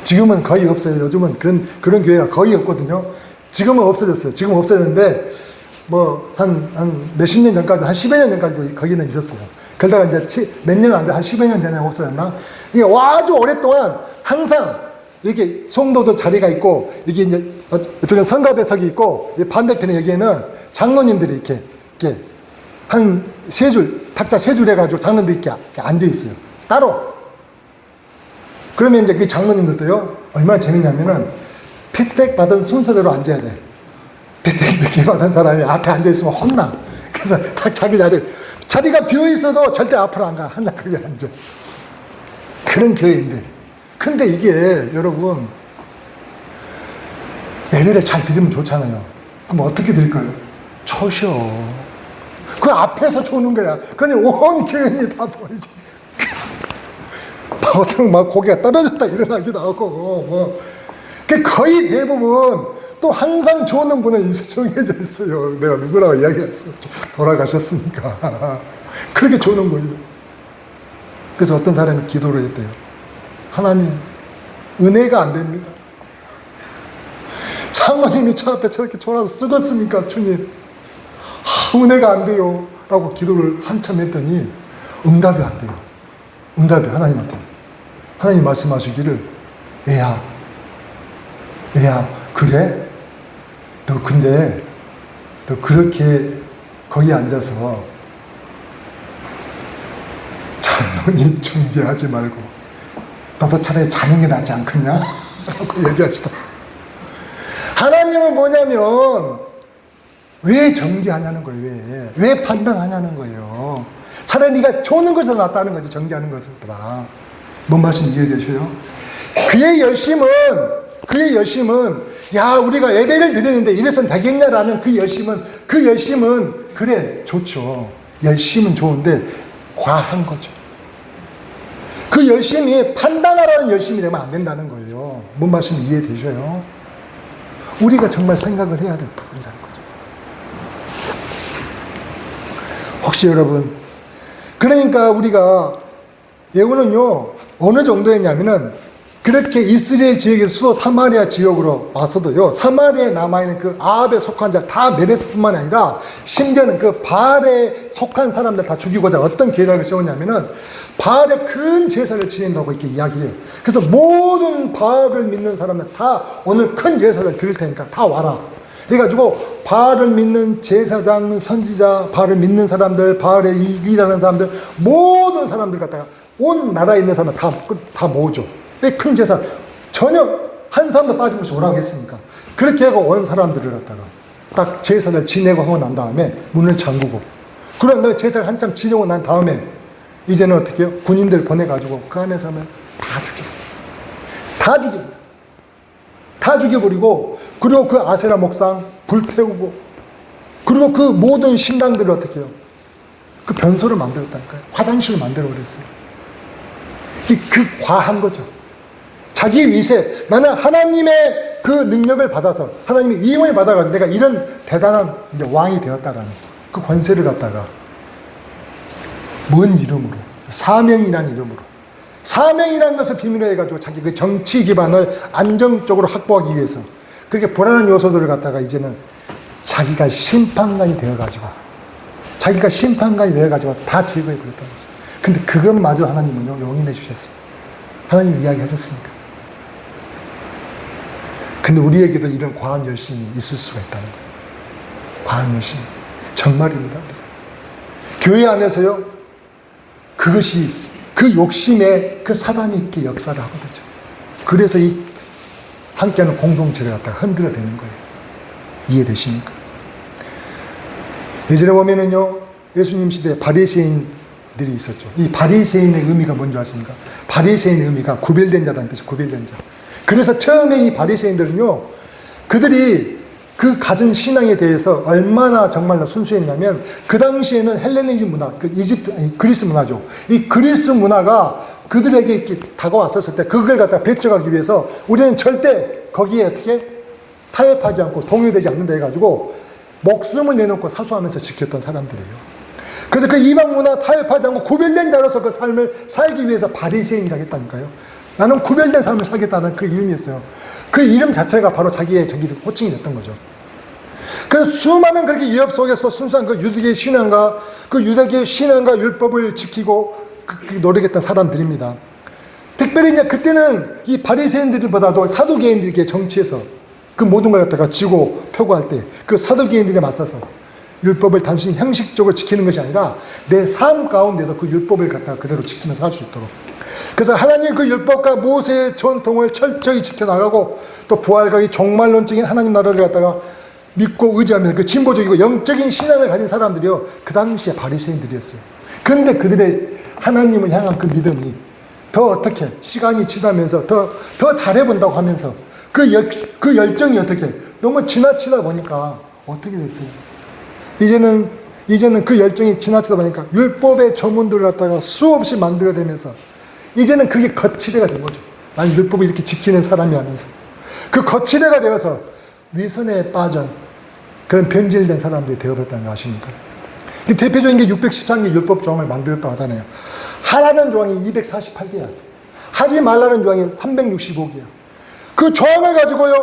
지금은 거의 없어요. 요즘은 그런 교회가 거의 없거든요. 지금은 없어졌어요. 지금 없어졌는데 뭐 한 몇십 년 전까지 한 10여 년 전까지 거기는 있었어요. 그러다가 이제 몇 년 안 돼, 한 10여 년 전에 없어졌나? 이게 아주 오랫동안 항상 이렇게 성도도 자리가 있고 이게 이제 이쪽에 성가대석이 있고 반대편에 여기에는 장로님들이 이렇게 한 세 줄, 탁자 세 줄 해가지고 장로님들이 이렇게 앉아 있어요. 따로. 그러면 이제 그 장로님들도요, 얼마나 재밌냐면은 피택 받은 순서대로 앉아야 돼. 피택 몇 개 받은 사람이 앞에 앉아 있으면 혼나. 그래서 딱 자기 자리가 비어 있어도 절대 앞으로 안 가. 항상 거기 앉아. 그런 교회인데. 근데 이게 여러분, 예배를 잘 드리면 좋잖아요. 그럼 어떻게 될까요? 초셔. 그 앞에서 조는 거야. 그냥 온 교인이 다 보이지. 보통 막 고개가 떨어졌다 일어나기도 하고, 거의 대부분 또 항상 조는 분은 정해져 있어요. 내가 누구라고 이야기했어. 돌아가셨으니까. 그렇게 조는 거예요. 그래서 어떤 사람이 기도를 했대요. 하나님, 은혜가 안 됩니다. 장로님이 저 앞에 저렇게 졸아서 쓰겄습니까, 주님? 은혜가 안 돼요. 라고 기도를 한참 했더니 응답이 안 돼요. 응답이 하나님한테. 하나님 말씀하시기를, 애야, 그래? 근데 너 그렇게 거기 앉아서 장로님 정죄하지 말고 너도 차라리 자는 게 낫지 않겠냐? 라고 얘기하시더라. 하나님은 뭐냐면 왜 정죄하냐는 거예요. 왜 판단하냐는 거예요. 차라리 네가 조는 것이 더 낫다는 거지, 정죄하는 것보다. 뭔 말씀 이해되셔요? 그의 열심은 야, 우리가 예배를 드리는데 이래서는 되겠냐라는 그 열심은 그래, 좋죠. 열심은 좋은데 과한 거죠. 그 열심이 판단하라는 열심이 되면 안 된다는 거예요. 뭔 말씀 이해되셔요? 우리가 정말 생각을 해야 될 부분이라는 거죠. 혹시 여러분, 그러니까 우리가 예우는요 어느 정도였냐면은 그렇게 이스라엘 지역에서 수도 사마리아 지역으로 와서도요, 사마리아에 남아있는 그 아합에 속한 자 다 메레스뿐만 아니라 심지어는 그 바알에 속한 사람들 다 죽이고자 어떤 계략을 세웠냐면은 바알의 큰 제사를 지낸다고 이렇게 이야기해요. 그래서 모든 바알을 믿는 사람들 다 오늘 큰 제사를 드릴 테니까 다 와라. 그래가지고 바알을 믿는 제사장, 선지자, 바알을 믿는 사람들, 바알에 일하는 사람들, 모든 사람들 갖다가 온 나라에 있는 사람들 다 모으죠. 왜 큰 제사 전혀 한 사람도 빠짐없이 오라고 했으니까. 그렇게 하고 온 사람들을 갖다가 딱 제사를 지내고 하고 난 다음에 문을 잠그고, 그런 다음에 제사를 한참 지내고 난 다음에 이제는 어떻게 해요? 군인들 보내가지고 그 안에서 하면 다 죽여버리고, 그리고 그 아세라 목상 불태우고, 그리고 그 모든 신당들을 어떻게 해요? 그 변소를 만들었다니까요. 화장실을 만들어버렸어요. 그 과한 거죠. 자기 위세, 나는 하나님의 그 능력을 받아서, 하나님의 위임을 받아가지고 내가 이런 대단한 이제 왕이 되었다라는 그 권세를 갖다가 뭔 이름으로? 사명이라는 이름으로. 사명이라는 것을 비밀로 해가지고 자기 그 정치 기반을 안정적으로 확보하기 위해서 그렇게 불안한 요소들을 갖다가 이제는 자기가 심판관이 되어가지고 다 제거해버렸다는 거죠. 근데 그것마저 하나님은요, 용인해 주셨어요. 하나님 이야기하셨으니까. 근데 우리에게도 이런 과한 열심이 있을 수가 있다는 거예요. 과한 열심. 정말입니다. 교회 안에서요, 그것이 그 욕심에 그 사단이 있게 역사를 하거든요. 그래서 이 함께하는 공동체를 갖다가 흔들어대는 거예요. 이해되십니까? 예전에 보면은요, 예수님 시대에 바리새인들이 있었죠. 이 바리새인의 의미가 뭔지 아십니까? 바리새인의 의미가 구별된 자라는 뜻이에요. 구별된 자. 그래서 처음에 이 바리새인들은요, 그들이 그 가진 신앙에 대해서 얼마나 정말로 순수했냐면, 그 당시에는 헬레니즘 문화, 그리스 문화죠. 이 그리스 문화가 그들에게 이렇게 다가왔었을 때 그걸 갖다 배척하기 위해서 우리는 절대 거기에 어떻게 타협하지 않고 동요되지 않는다 해가지고 목숨을 내놓고 사수하면서 지켰던 사람들이에요. 그래서 그 이방 문화 타협하지 않고 구별된 자로서 그 삶을 살기 위해서 바리새인이라고 했다니까요. 나는 구별된 삶을 살겠다는 그 이름이었어요. 그 이름 자체가 바로 자기의 호칭이 됐던 거죠. 그래서 수많은 그렇게 위협 속에서 순수한 그 유대계의 신앙과 율법을 지키고 노력했던 사람들입니다. 특별히 이제 그때는 이 바리새인들보다도 사두개인들에게 정치에서 그 모든 걸 갖다가 지고 표구할 때 그 사두개인들에 맞서서 율법을 단순히 형식적으로 지키는 것이 아니라 내 삶 가운데도 그 율법을 갖다가 그대로 지키면서 살 수 있도록. 그래서 하나님 그 율법과 모세의 전통을 철저히 지켜나가고, 또 부활과 이 종말론적인 하나님 나라를 갖다가 믿고 의지하면서 그 진보적이고 영적인 신앙을 가진 사람들이요, 그 당시에 바리새인들이었어요. 그런데 그들의 하나님을 향한 그 믿음이 더 어떻게 시간이 지나면서 더 잘해본다고 하면서 그 열정이 어떻게 너무 지나치다 보니까 어떻게 됐어요? 이제는 그 열정이 지나치다 보니까 율법의 저문들을 갖다가 수없이 만들어내면서 이제는 그게 거치대가 된 거죠. 난 율법을 이렇게 지키는 사람이 하면서 그 거치대가 되어서 위선에 빠진 그런 변질된 사람들이 되어버렸다는 거 아십니까? 대표적인 게 613개 율법 조항을 만들었다고 하잖아요. 하라는 조항이 248개야. 하지 말라는 조항이 365개야. 그 조항을 가지고요,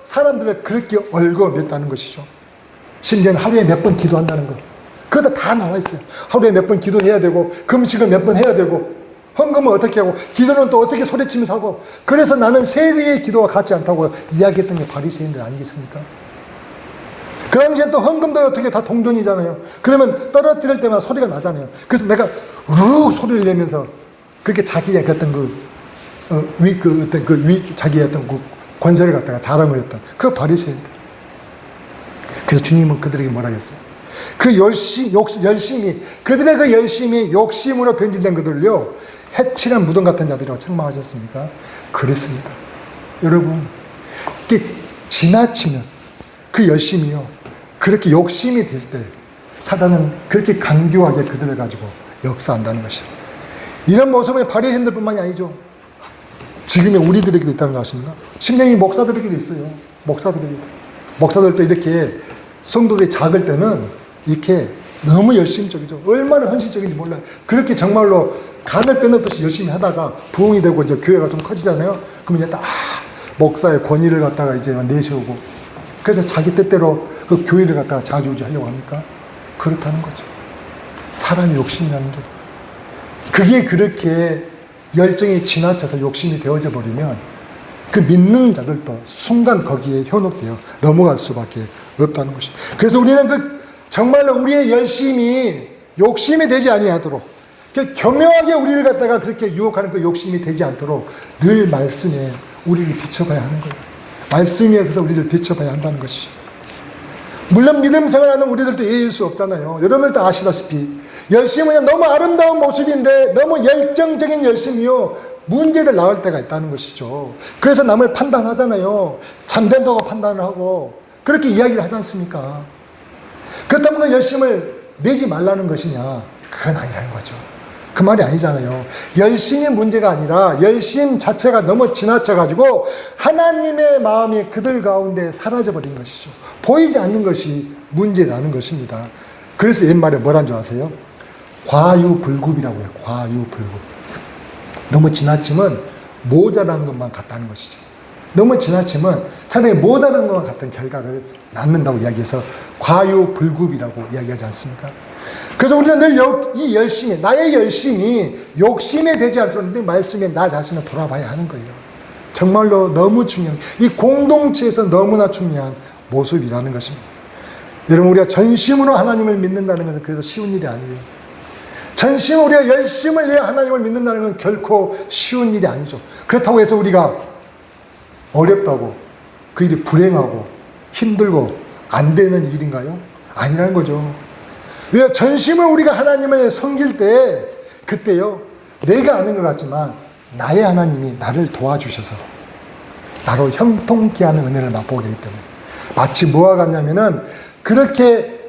사람들을 그렇게 얽어맸다는 것이죠. 심지어는 하루에 몇 번 기도한다는 거. 그것도 다 나와 있어요. 하루에 몇 번 기도해야 되고, 금식을 몇 번 해야 되고, 헌금은 어떻게 하고, 기도는 또 어떻게 소리치면서 하고. 그래서 나는 세리의 기도와 같지 않다고 이야기했던 게 바리새인들 아니겠습니까? 그 당시에 또 헌금도 어떻게 다 동전이잖아요. 그러면 떨어뜨릴 때마다 소리가 나잖아요. 그래서 내가 우르르 소리를 내면서 그렇게 자기의 자기의 어떤 그 권세를 갖다가 자랑을 했던 그 바리새인들. 그래서 주님은 그들에게 뭐라 했어요? 그 열심이, 그들의 그 열심이 욕심으로 변질된 그들을요, 해칠한 무덤 같은 자들이라고 책망하셨습니까? 그랬습니다. 여러분, 이게 지나치면 그 열심이요, 그렇게 욕심이 될 때 사단은 그렇게 강교하게 그들을 가지고 역사한다는 것이에요. 이런 모습은 바리새인들뿐만이 아니죠. 지금의 우리들에게도 있다는 거 아십니까? 심령이 목사들에게도 있어요. 목사들도 이렇게 성도들이 작을 때는 이렇게 너무 열심적이죠. 얼마나 헌신적인지 몰라요. 그렇게 정말로 간을 빼놓듯이 열심히 하다가 부흥이 되고 이제 교회가 좀 커지잖아요. 그러면 이제 딱 목사의 권위를 갖다가 이제 내세우고, 그래서 자기 뜻대로 그 교회를 갖다가 좌지우지하려고 합니까? 그렇다는 거죠. 사람의 욕심이라는 게. 그게 그렇게 열정이 지나쳐서 욕심이 되어져 버리면 그 믿는 자들도 순간 거기에 현혹되어 넘어갈 수밖에 없다는 것입니다. 그래서 우리는 그 정말로 우리의 열심이 욕심이 되지 아니하도록, 교묘하게 우리를 갖다가 그렇게 유혹하는 그 욕심이 되지 않도록 늘 말씀에 우리를 비춰봐야 하는 거예요. 말씀에 있어서 우리를 비춰봐야 한다는 것이죠. 물론 믿음 생활하는 우리들도 예일 수 없잖아요. 여러분들도 아시다시피 열심은 너무 아름다운 모습인데 너무 열정적인 열심이요, 문제를 낳을 때가 있다는 것이죠. 그래서 남을 판단하잖아요. 참된다고 판단을 하고 그렇게 이야기를 하지 않습니까? 그렇다면 그 열심을 내지 말라는 것이냐? 그건 아니라는 거죠. 그 말이 아니잖아요. 열심이 문제가 아니라 열심 자체가 너무 지나쳐가지고 하나님의 마음이 그들 가운데 사라져버린 것이죠. 보이지 않는 것이 문제라는 것입니다. 그래서 옛말에 뭐란 줄 아세요? 과유불급이라고 해요. 과유불급. 너무 지나치면 모자란 것만 같다는 것이죠. 너무 지나치면 차라리 모자란 것만 같은 결과를 낳는다고 이야기해서 과유불급이라고 이야기하지 않습니까? 그래서 우리는 늘 이 열심이, 나의 열심이 욕심에 되지 않도록 늘 말씀에 나 자신을 돌아봐야 하는 거예요. 정말로 너무 중요한, 이 공동체에서 너무나 중요한 모습이라는 것입니다. 여러분, 우리가 전심으로 하나님을 믿는다는 것은 그래서 쉬운 일이 아니에요. 전심으로 우리가 열심을 내어 하나님을 믿는다는 건 결코 쉬운 일이 아니죠. 그렇다고 해서 우리가 어렵다고, 그 일이 불행하고 힘들고 안 되는 일인가요? 아니라는 거죠. 왜 전심을 우리가 하나님을 섬길 때, 그때요, 내가 아는 것 같지만 나의 하나님이 나를 도와주셔서 나로 형통케 하는 은혜를 맛보게 되기 때문에, 마치 뭐와 같냐면은 그렇게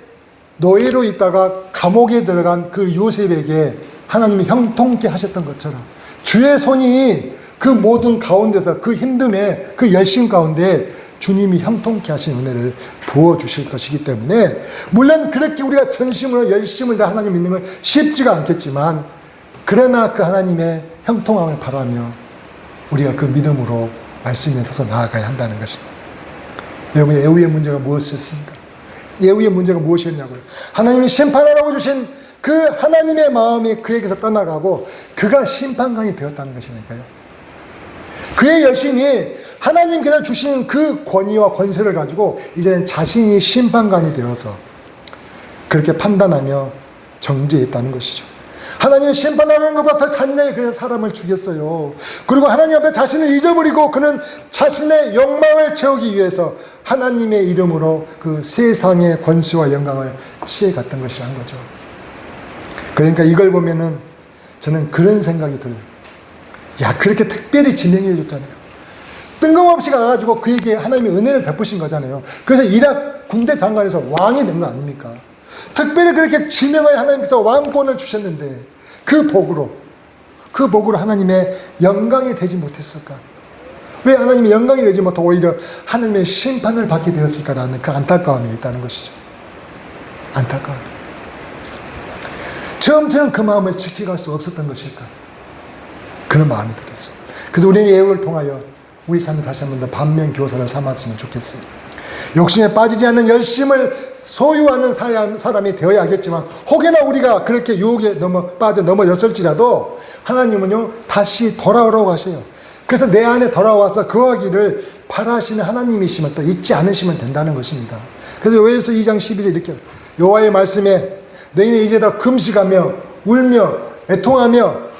노예로 있다가 감옥에 들어간 그 요셉에게 하나님이 형통케 하셨던 것처럼 주의 손이 그 모든 가운데서, 그 힘듦에, 그 열심 가운데 주님이 형통케 하신 은혜를 부어주실 것이기 때문에, 물론 그렇게 우리가 전심으로 열심을 다 하나님 믿는 건 쉽지가 않겠지만, 그러나 그 하나님의 형통함을 바라며 우리가 그 믿음으로 말씀에 서서 나아가야 한다는 것입니다. 여러분, 애후의 문제가 무엇이었습니까? 애후의 문제가 무엇이었냐고요? 하나님이 심판하라고 주신 그 하나님의 마음이 그에게서 떠나가고 그가 심판관이 되었다는 것이니까요. 그의 열심이 하나님께서 주신 그 권위와 권세를 가지고 이제는 자신이 심판관이 되어서 그렇게 판단하며 정죄했다는 것이죠. 하나님이 심판하는 것보다 더 잔인하게 그래서 사람을 죽였어요. 그리고 하나님 앞에 자신을 잊어버리고 그는 자신의 욕망을 채우기 위해서 하나님의 이름으로 그 세상의 권수와 영광을 취해갔던 것이라는 거죠. 그러니까 이걸 보면은 저는 그런 생각이 들어요. 야, 그렇게 특별히 지명해 줬잖아요. 뜬금없이 가가지고 그에게 하나님의 은혜를 베푸신 거잖아요. 그래서 이락 군대 장관에서 왕이 된 거 아닙니까? 특별히 그렇게 지명을 하나님께서 왕권을 주셨는데 그 복으로 하나님의 영광이 되지 못했을까? 왜 하나님의 영광이 되지 못하고 오히려 하나님의 심판을 받게 되었을까라는 그 안타까움이 있다는 것이죠. 안타까움. 처음처럼 그 마음을 지켜갈 수 없었던 것일까? 그런 마음이 들었어요. 그래서 우리는 예언을 통하여 우리 삶을 다시 한 번 더 반면교사를 삼았으면 좋겠어요. 욕심에 빠지지 않는 열심을 소유하는 사람이 되어야겠지만, 혹여나 우리가 그렇게 유혹에 넘어졌을지라도 하나님은요, 다시 돌아오라고 하세요. 그래서 내 안에 돌아와서 거하기를 바라시는 하나님이시면 또 잊지 않으시면 된다는 것입니다. 그래서 요에서 2장 12절 이렇게, 여호와의 말씀에 너희는 이제 다 금식하며 울며 애통하며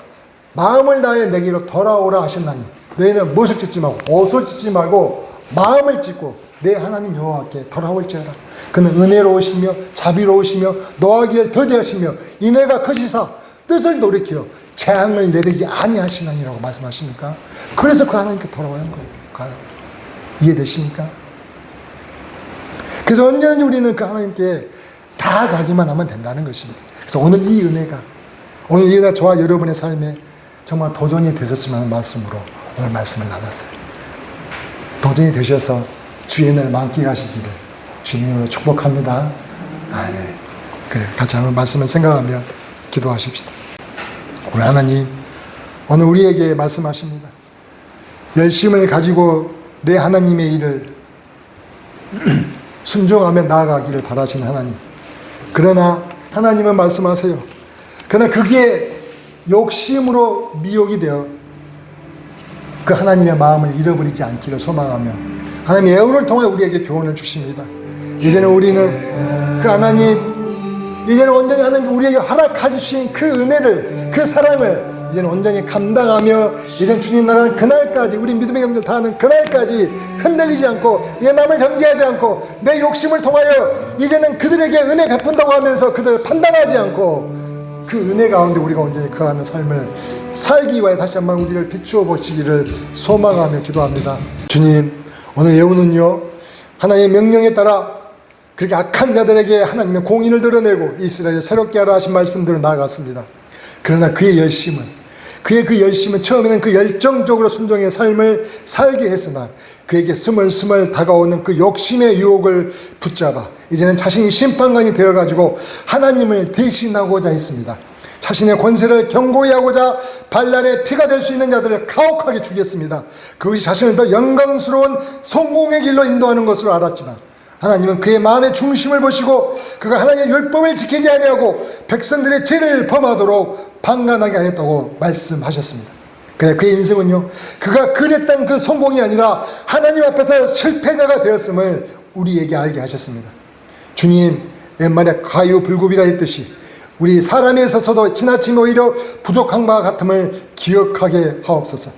마음을 다해 내게로 돌아오라 하셨나니, 너희는 무엇을 찢지 말고 옷을 찢지 말고 마음을 찢고 내 하나님 여호와께 돌아올지어다. 그는 은혜로우시며 자비로우시며 노하기를 더디하시며 인애가 크시사 뜻을 돌이켜 재앙을 내리지 아니하시나니라고 말씀하십니까? 그래서 그 하나님께 돌아오는 거예요. 이해되십니까? 그래서 언제든지 우리는 그 하나님께 다 가기만 하면 된다는 것입니다. 그래서 오늘 이 은혜가 저와 여러분의 삶에 정말 도전이 되셨으면 하는 말씀으로 오늘 말씀을 나눴어요. 도전이 되셔서 주의 은혜를 만끽하시기를 주님으로 축복합니다. 아멘. 그래, 같이 한번 말씀을 생각하며 기도하십시다. 우리 하나님, 오늘 우리에게 말씀하십니다. 열심을 가지고 내 하나님의 일을 순종하며 나아가기를 바라신 하나님. 그러나 하나님은 말씀하세요. 그러나 그게 욕심으로 미혹이 되어 그 하나님의 마음을 잃어버리지 않기를 소망하며 하나님의 애운을 통해 우리에게 교훈을 주십니다. 이제는 우리는 그 하나님, 이제는 온전히 하나님 우리에게 허락해 주신 그 은혜를, 그 사랑을 이제는 온전히 감당하며 이제는 주님 나라는 그날까지, 우리 믿음의 경주를 다하는 그날까지 흔들리지 않고 내 남을 정죄하지 않고 내 욕심을 통하여 이제는 그들에게 은혜 베푼다고 하면서 그들을 판단하지 않고 그 은혜 가운데 우리가 온전히 거하는 삶을 살기 위해 다시 한번 우리를 비추어 보시기를 소망하며 기도합니다. 주님, 오늘 예우는요, 하나님의 명령에 따라 그렇게 악한 자들에게 하나님의 공의를 드러내고 이스라엘을 새롭게 하라 하신 말씀대로 나아갔습니다. 그러나 그의 열심은 처음에는 그 열정적으로 순종의 삶을 살게 했으나 그에게 스멀스멀 다가오는 그 욕심의 유혹을 붙잡아 이제는 자신이 심판관이 되어가지고 하나님을 대신하고자 했습니다. 자신의 권세를 견고히 하고자 반란의 피가 될 수 있는 자들을 가혹하게 죽였습니다. 그것이 자신을 더 영광스러운 성공의 길로 인도하는 것으로 알았지만 하나님은 그의 마음의 중심을 보시고 그가 하나님의 율법을 지키지 아니하고 백성들의 죄를 범하도록 방관하게 하였다고 말씀하셨습니다. 그래, 그의 인생은요, 그가 그랬던 그 성공이 아니라 하나님 앞에서 실패자가 되었음을 우리에게 알게 하셨습니다. 주님, 옛말에 과유불급이라 했듯이 우리 사람에 있어서도 지나친 오히려 부족한 바와 같음을 기억하게 하옵소서.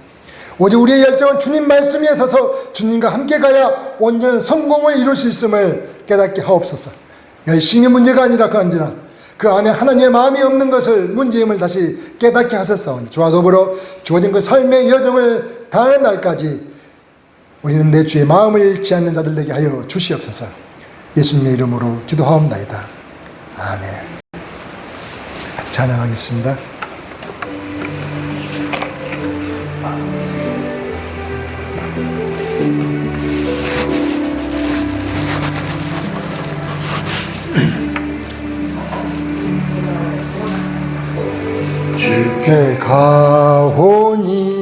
오직 우리의 열정은 주님 말씀에 있어서 주님과 함께 가야 온전한 성공을 이룰 수 있음을 깨닫게 하옵소서. 열심히 문제가 아니라 그런지라 그 안에 하나님의 마음이 없는 것을 문제임을 다시 깨닫게 하셨사오니 주와 더불어 주어진 그 삶의 여정을 다하는 날까지 우리는 내 주의 마음을 잃지 않는 자들 되게 하여 주시옵소서. 예수님의 이름으로 기도하옵나이다. 아멘. 찬양하겠습니다. 주께 가오니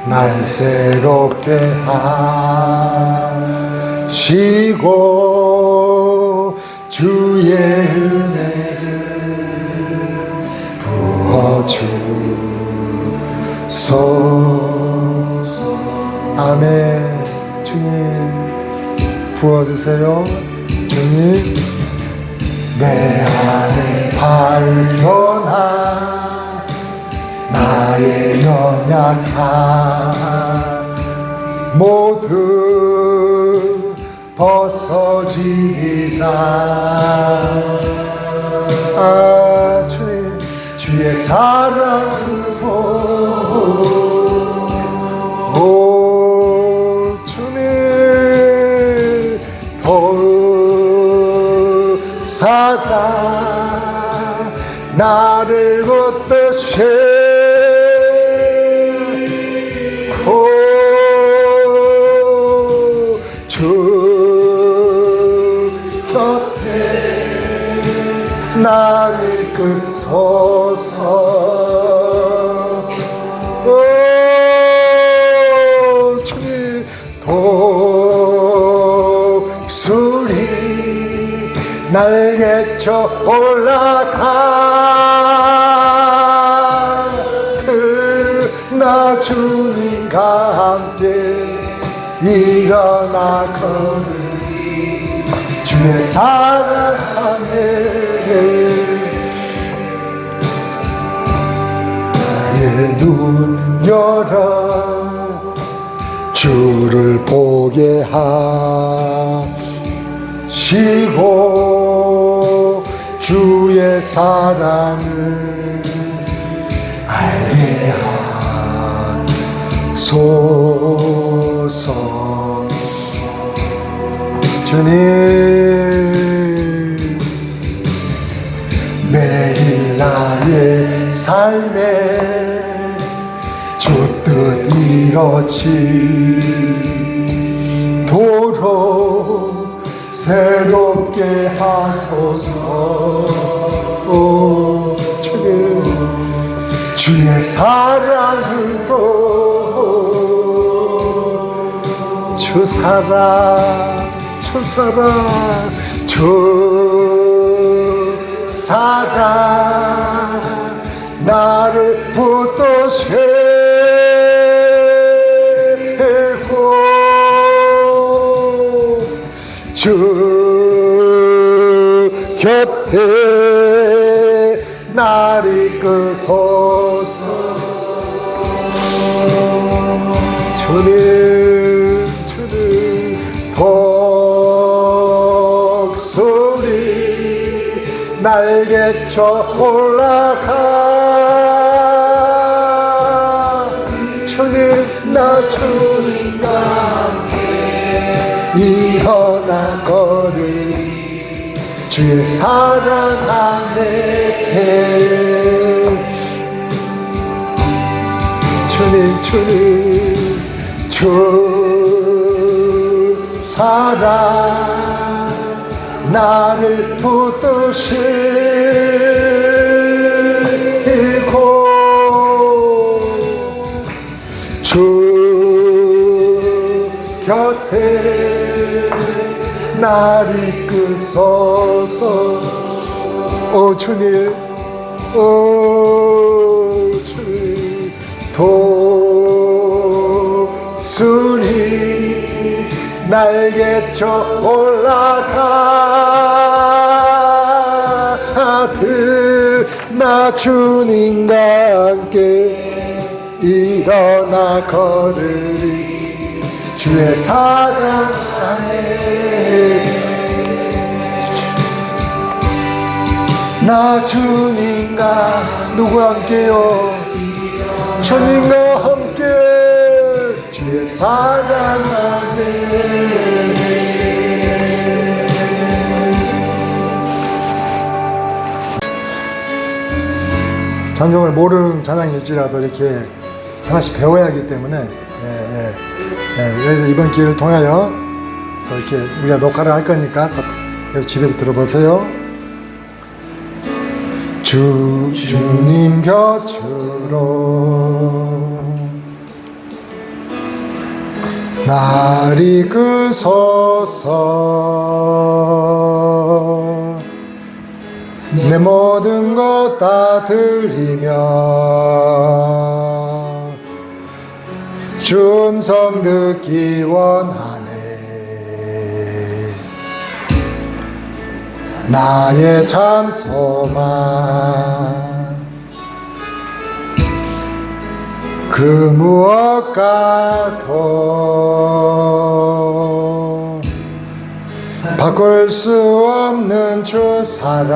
날 새롭게 하시고 주의 은혜를 부어주소서. 아멘. 주님 부어주세요. 주님 내 안에 밝혀나 나의 연약함 모두 벗어지리라. 아, 주님 주의 사랑으로 오 주님 더욱 사랑 나를 붙드시고 주 곁에 나를 이끌소서. 주님 독수리 날개쳐 올라가 나 주님과 함께 일어나 걸으리 주의 사랑 안에 나의 눈 열어 주를 보게 하시고 주의 사랑을 알게 하소서. 주님 매일 나의 삶에 주 뜻 이뤄지도록 새롭게 하소서. 오 주님, 주의 사랑으로 주 사랑 주 사랑 주 사랑 나를 붙드시고 주 곁에 나를 이끄소서. 주님 독수리 날개쳐 올라가. 주님 나 주님과 함께 일어나 걸으리. 주의 사랑 안에 주님 주 사랑 나를 붙드시고 주 곁에 나를 이끄소서. 오 주님, 오 주님, 독수리 날개쳐 올라가듯 나 주님과 함께 일어나 걸으리. 주의 사랑 안에 나 주님과 누구와 함께요? 주님과 함께 주의 사랑 안에. 찬송을 모르는 찬양일지라도 이렇게 하나씩 배워야 하기 때문에 그래서 이번 기회를 통하여 또 이렇게 우리가 녹화를 할 거니까 그래서 집에서 들어보세요. 주님 곁으로 날 이끄소서. 내 모든 것 다 드리며 주 음성 듣기 원하네. 나의 참 소망 그 무엇과도 바꿀 수 없는 주 사랑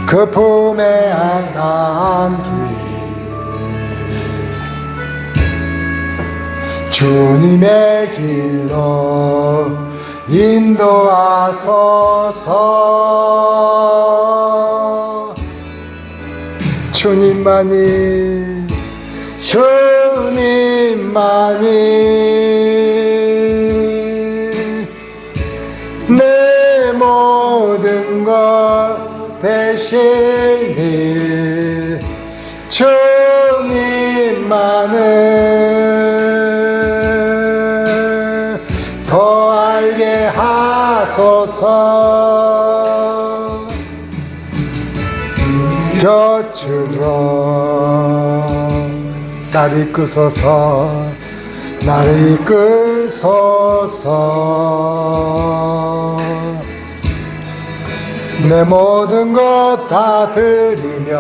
그 품에 안기리. 주님의 길로 인도하소서. 주님만이 내 모든 것 대신이 주님만을 더 알게 하소서. 곁으로 날 이끄소서. 나를 이끄소서. 내 모든 것 다 드리며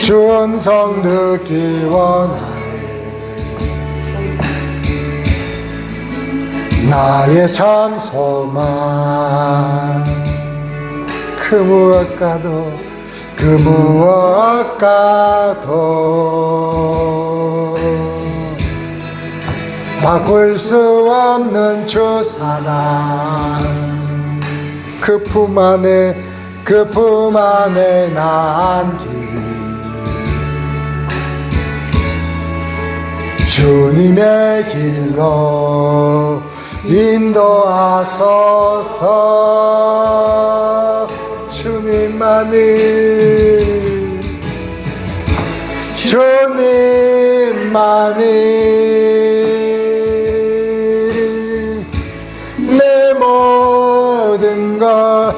주 음성 듣기 원하네. 나의 참 소망 그 무엇과도 바꿀 수 없는 주 사랑 그 품 안에 남기리. 주님의 길로 인도하소서. 주님만이 내 모든 것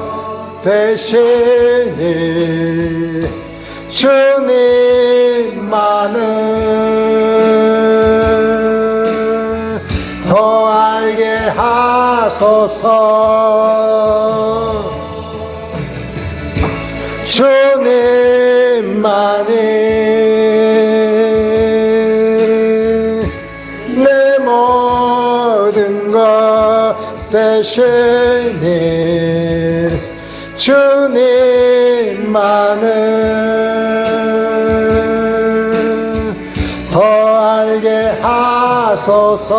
대신이 주님만은 더 알게 하소서. 주님만이 내 모든 것 대신이 주님만은 더 알게 하소서.